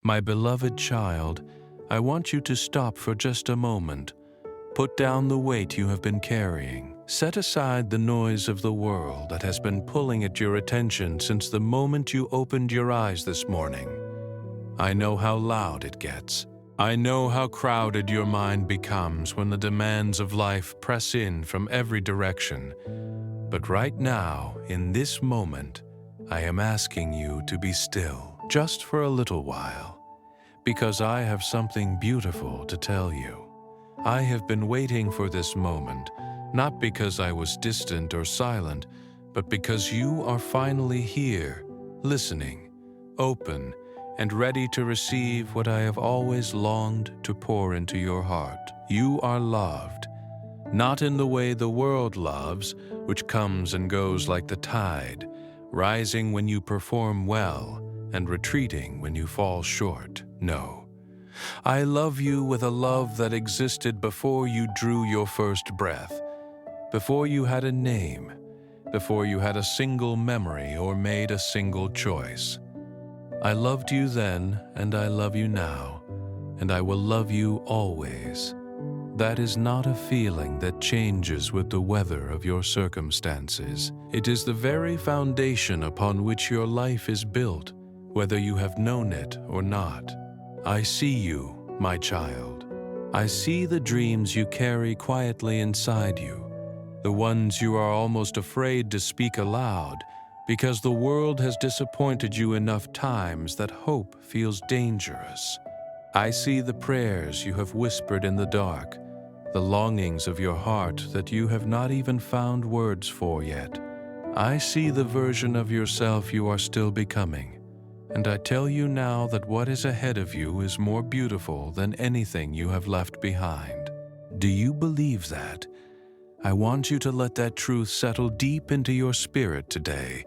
My beloved child, I want you to stop for just a moment. Put down the weight you have been carrying. Set aside the noise of the world that has been pulling at your attention since the moment you opened your eyes this morning. I know how loud it gets. I know how crowded your mind becomes when the demands of life press in from every direction. But right now, in this moment, I am asking you to be still, just for a little while, because I have something beautiful to tell you. I have been waiting for this moment, not because I was distant or silent, but because you are finally here, listening, open, and ready to receive what I have always longed to pour into your heart. You are loved, not in the way the world loves, which comes and goes like the tide, rising when you perform well and retreating when you fall short. No. I love you with a love that existed before you drew your first breath, before you had a name, before you had a single memory or made a single choice. I loved you then, and I love you now, and I will love you always. That is not a feeling that changes with the weather of your circumstances. It is the very foundation upon which your life is built, whether you have known it or not. I see you, my child. I see the dreams you carry quietly inside you, the ones you are almost afraid to speak aloud, because the world has disappointed you enough times that hope feels dangerous. I see the prayers you have whispered in the dark, the longings of your heart that you have not even found words for yet. I see the version of yourself you are still becoming, and I tell you now that what is ahead of you is more beautiful than anything you have left behind. Do you believe that? I want you to let that truth settle deep into your spirit today.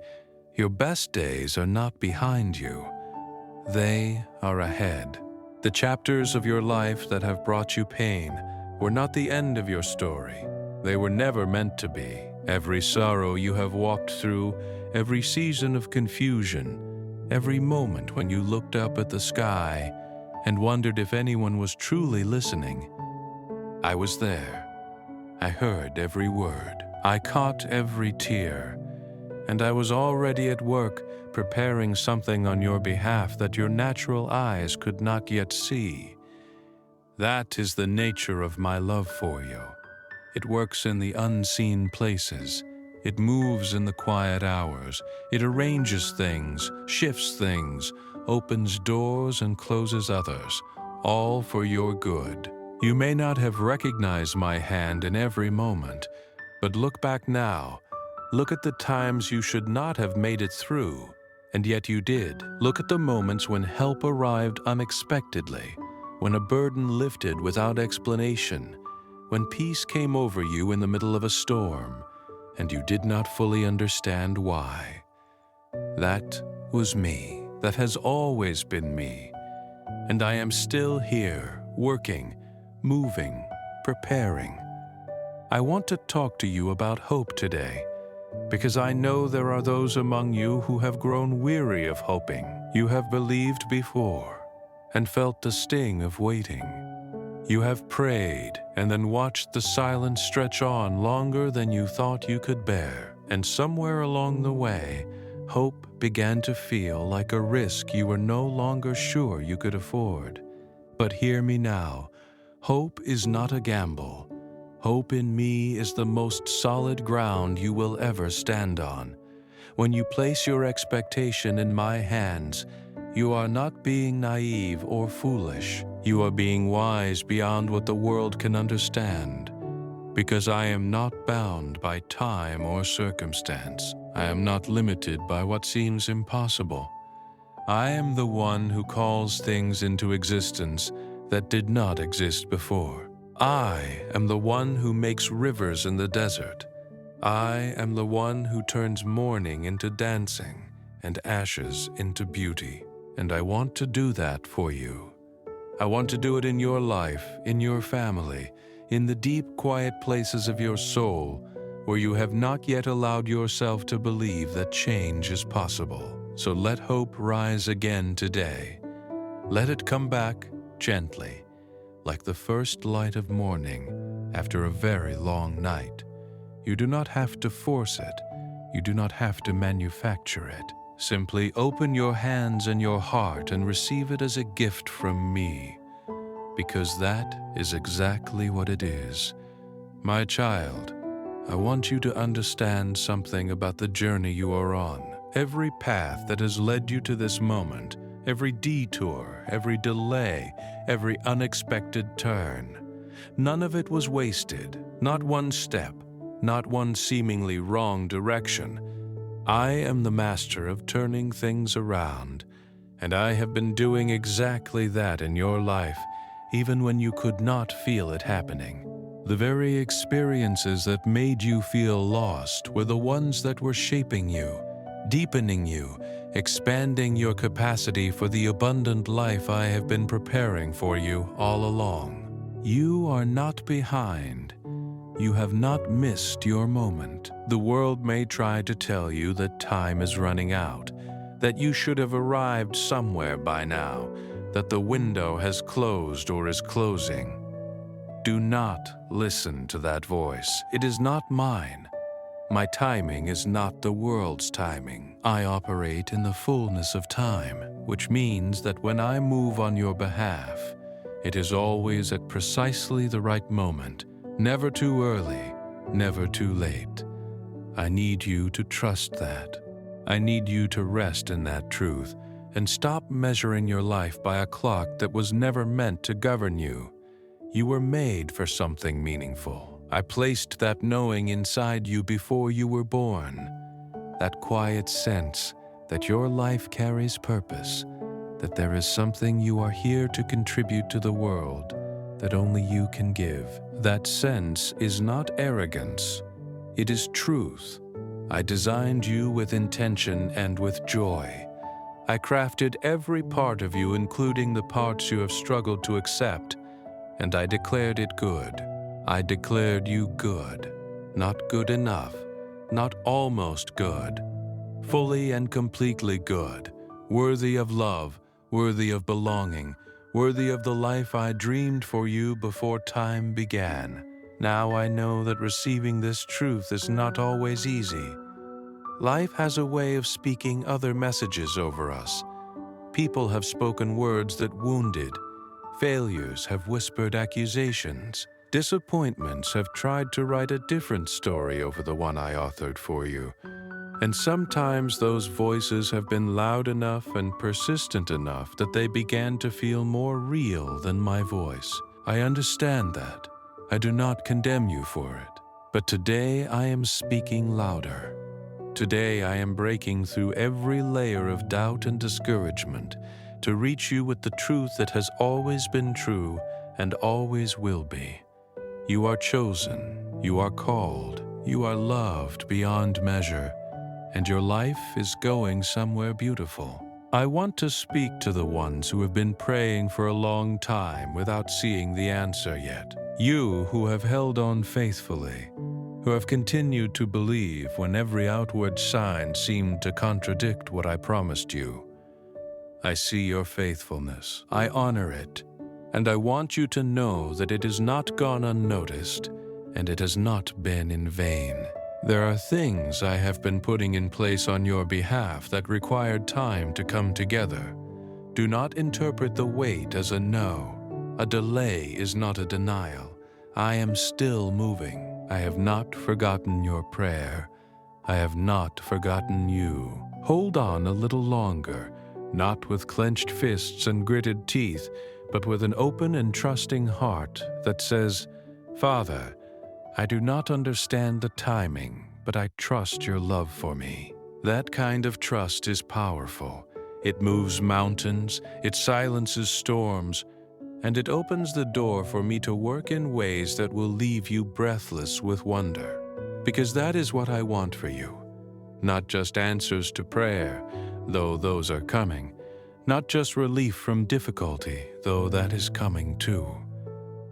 Your best days are not behind you. They are ahead. The chapters of your life that have brought you pain were not the end of your story. They were never meant to be. Every sorrow you have walked through, every season of confusion, every moment when you looked up at the sky and wondered if anyone was truly listening, I was there. I heard every word. I caught every tear. And I was already at work preparing something on your behalf that your natural eyes could not yet see. That is the nature of my love for you. It works in the unseen places. It moves in the quiet hours. It arranges things, shifts things, opens doors and closes others, all for your good. You may not have recognized my hand in every moment, but look back now. Look at the times you should not have made it through, and yet you did. Look at the moments when help arrived unexpectedly, when a burden lifted without explanation, when peace came over you in the middle of a storm, and you did not fully understand why. That was me. That has always been me. And I am still here, working, moving, preparing. I want to talk to you about hope today, because I know there are those among you who have grown weary of hoping. You have believed before and felt the sting of waiting. You have prayed and then watched the silence stretch on longer than you thought you could bear. And somewhere along the way, hope began to feel like a risk you were no longer sure you could afford. But hear me now. Hope is not a gamble. Hope in me is the most solid ground you will ever stand on. When you place your expectation in my hands, you are not being naive or foolish. You are being wise beyond what the world can understand. Because I am not bound by time or circumstance. I am not limited by what seems impossible. I am the one who calls things into existence that did not exist before. I am the one who makes rivers in the desert. I am the one who turns mourning into dancing and ashes into beauty. And I want to do that for you. I want to do it in your life, in your family, in the deep, quiet places of your soul, where you have not yet allowed yourself to believe that change is possible. So let hope rise again today. Let it come back gently, like the first light of morning after a very long night. You do not have to force it. You do not have to manufacture it. Simply open your hands and your heart and receive it as a gift from me, because that is exactly what it is. My child, I want you to understand something about the journey you are on. Every path that has led you to this moment, every detour, every delay, every unexpected turn, none of it was wasted, not one step, not one seemingly wrong direction. I am the master of turning things around, and I have been doing exactly that in your life, even when you could not feel it happening. The very experiences that made you feel lost were the ones that were shaping you, deepening you, expanding your capacity for the abundant life I have been preparing for you all along. You are not behind. You have not missed your moment. The world may try to tell you that time is running out, that you should have arrived somewhere by now, that the window has closed or is closing. Do not listen to that voice. It is not mine. My timing is not the world's timing. I operate in the fullness of time, which means that when I move on your behalf, it is always at precisely the right moment, never too early, never too late. I need you to trust that. I need you to rest in that truth and stop measuring your life by a clock that was never meant to govern you. You were made for something meaningful. I placed that knowing inside you before you were born, that quiet sense that your life carries purpose, that there is something you are here to contribute to the world that only you can give. That sense is not arrogance, it is truth. I designed you with intention and with joy. I crafted every part of you, including the parts you have struggled to accept, and I declared it good. I declared you good, not good enough, not almost good, fully and completely good, worthy of love, worthy of belonging, worthy of the life I dreamed for you before time began. Now I know that receiving this truth is not always easy. Life has a way of speaking other messages over us. People have spoken words that wounded. Failures have whispered accusations. Disappointments have tried to write a different story over the one I authored for you. And sometimes those voices have been loud enough and persistent enough that they began to feel more real than my voice. I understand that. I do not condemn you for it. But today I am speaking louder. Today I am breaking through every layer of doubt and discouragement to reach you with the truth that has always been true and always will be. You are chosen, you are called, you are loved beyond measure, and your life is going somewhere beautiful. I want to speak to the ones who have been praying for a long time without seeing the answer yet. You who have held on faithfully, who have continued to believe when every outward sign seemed to contradict what I promised you. I see your faithfulness. I honor it. And I want you to know that it has not gone unnoticed, and it has not been in vain. There are things I have been putting in place on your behalf that required time to come together. Do not interpret the wait as a no. A delay is not a denial. I am still moving. I have not forgotten your prayer. I have not forgotten you. Hold on a little longer, not with clenched fists and gritted teeth, but with an open and trusting heart that says, Father, I do not understand the timing, but I trust your love for me. That kind of trust is powerful. It moves mountains, it silences storms, and it opens the door for me to work in ways that will leave you breathless with wonder. Because that is what I want for you. Not just answers to prayer, though those are coming. Not just relief from difficulty, though that is coming too.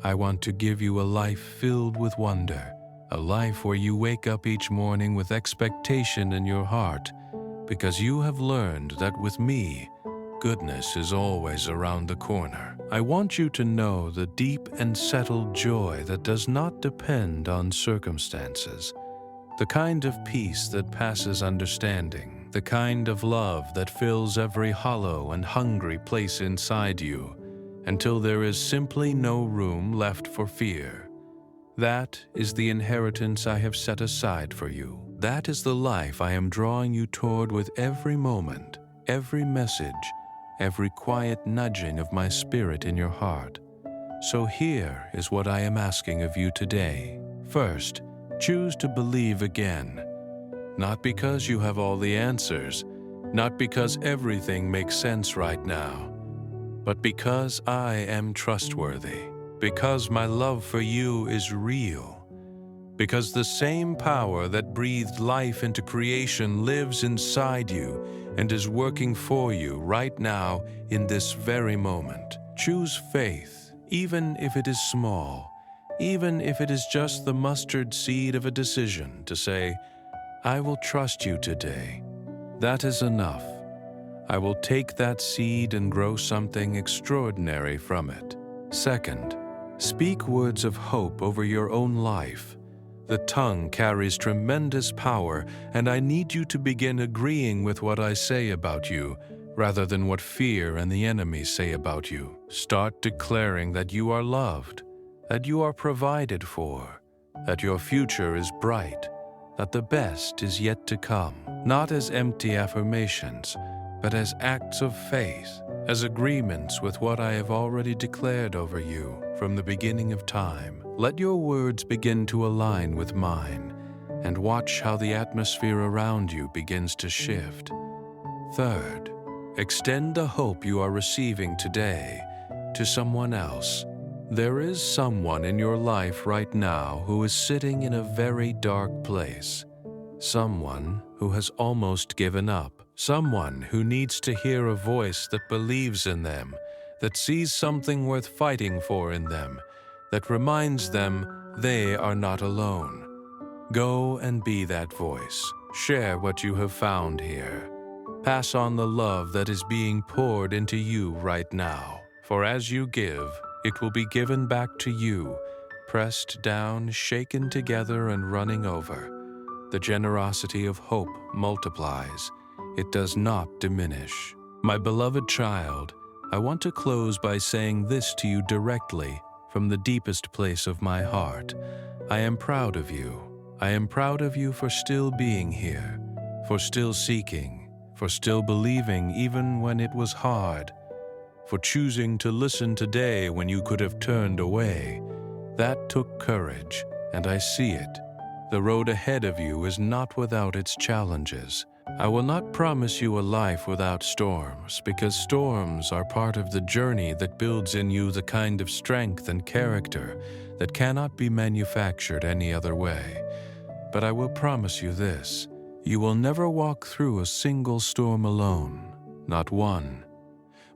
I want to give you a life filled with wonder, a life where you wake up each morning with expectation in your heart, because you have learned that with me, goodness is always around the corner. I want you to know the deep and settled joy that does not depend on circumstances, the kind of peace that passes understanding, the kind of love that fills every hollow and hungry place inside you until there is simply no room left for fear. That is the inheritance I have set aside for you. That is the life I am drawing you toward with every moment, every message, every quiet nudging of my spirit in your heart. So here is what I am asking of you today. First, choose to believe again. Not because you have all the answers, not because everything makes sense right now, but because I am trustworthy, because my love for you is real, because the same power that breathed life into creation lives inside you and is working for you right now in this very moment. Choose faith, even if it is small, even if it is just the mustard seed of a decision to say, I will trust you today. That is enough. I will take that seed and grow something extraordinary from it. Second, speak words of hope over your own life. The tongue carries tremendous power, and I need you to begin agreeing with what I say about you, rather than what fear and the enemy say about you. Start declaring that you are loved, that you are provided for, that your future is bright, that the best is yet to come, not as empty affirmations, but as acts of faith, as agreements with what I have already declared over you from the beginning of time. Let your words begin to align with mine, and watch how the atmosphere around you begins to shift. Third, extend the hope you are receiving today to someone else. There is someone in your life right now who is sitting in a very dark place. Someone who has almost given up. Someone who needs to hear a voice that believes in them, that sees something worth fighting for in them, that reminds them they are not alone. Go and be that voice. Share what you have found here. Pass on the love that is being poured into you right now. For as you give, it will be given back to you, pressed down, shaken together, and running over. The generosity of hope multiplies. It does not diminish. My beloved child, I want to close by saying this to you directly from the deepest place of my heart. I am proud of you. I am proud of you for still being here, for still seeking, for still believing even when it was hard, for choosing to listen today when you could have turned away. That took courage, and I see it. The road ahead of you is not without its challenges. I will not promise you a life without storms, because storms are part of the journey that builds in you the kind of strength and character that cannot be manufactured any other way. But I will promise you this: you will never walk through a single storm alone, not one.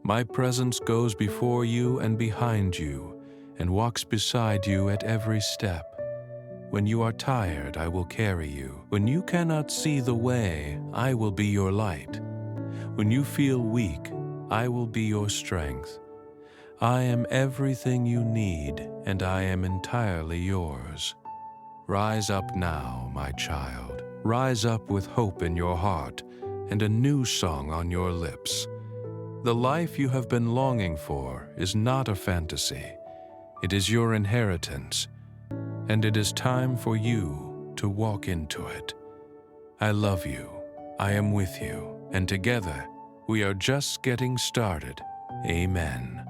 My presence goes before you and behind you, and walks beside you at every step. When you are tired, I will carry you. When you cannot see the way, I will be your light. When you feel weak, I will be your strength. I am everything you need, and I am entirely yours. Rise up now, my child. Rise up with hope in your heart and a new song on your lips. The life you have been longing for is not a fantasy. It is your inheritance, and it is time for you to walk into it. I love you. I am with you, and together we are just getting started. Amen.